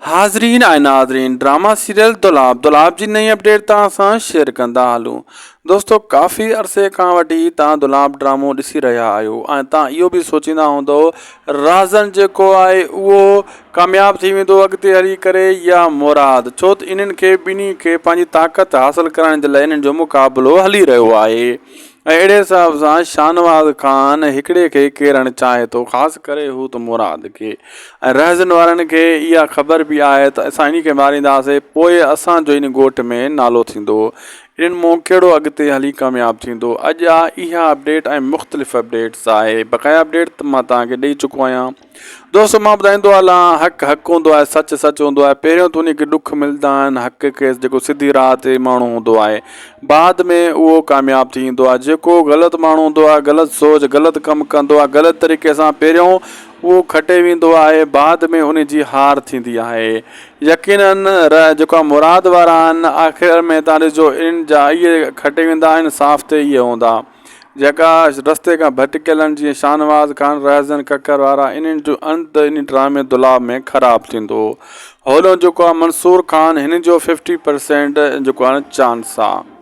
हाज़रीन ऐं नाज़रीन drama serial दुलाब जी नई अपडेट तव्हां सां शेयर कंदा हलूं। दोस्तो काफ़ी अरसे खां वठी तव्हां दुलाब ड्रामो ॾिसी रहिया आहियो ऐं तव्हां इहो बि सोचींदा हूंदो राज़न जेको आहे उहो कामयाबु थी वेंदो अॻिते हली करे या मुराद, छो त इन्हनि खे ॿिन्ही खे पंहिंजी ताक़त हासिलु करण जे लाइ इन्हनि जो मुक़ाबिलो हली रहियो आहे। अहिड़े हिसाब सां शानवाज़ ख़ान हिकिड़े खे केरणु चाहे थो, ख़ासि करे हू त मुराद खे। ऐं रहज़न वारनि खे इहा ख़बर बि आहे त असां इन खे मारींदासीं, पोइ असांजो इन ॻोठ में नालो थींदो, इन्हनि मां कहिड़ो अॻिते हली कामयाबु थींदो। अॼु आहे इहा अपडेट ऐं मुख़्तलिफ़ अपडेट्स आहे, बक़ाया अपडेट त मां तव्हांखे ॾेई चुको आहियां। दोस्तो मां ॿुधाईंदो हलां, हक़ हक़ हूंदो आहे, सच सच हूंदो आहे। पहिरियों त उनखे ॾुख मिलंदा आहिनि, हक़ खे जेको सिधी राह ते माण्हू हूंदो आहे, बाद में उहो कामयाबु थी ईंदो आहे। जेको ग़लति माण्हू हूंदो आहे, ग़लति सोच, ग़लति कमु कंदो आहे, ग़लति तरीक़े सां पहिरियों उहो खटे वेंदो आहे, बाद में उन जी हार थींदी आहे। यकीनन जेका मुराद वारा आहिनि, आख़िर में तव्हां ॾिसो इन जा इहे खटे वेंदा आहिनि, साफ़ ते इहे हूंदा जेका रस्ते खां भटकियल आहिनि, जीअं शानवाज़ ख़ान, रहज़न ककर वारा, इन्हनि जो अंत इन ड्रामे दुलाब में ख़राबु थींदो। होलो जेको आहे मंसूर ख़ान, हिन जो 50% जेको आहे चांस आहे।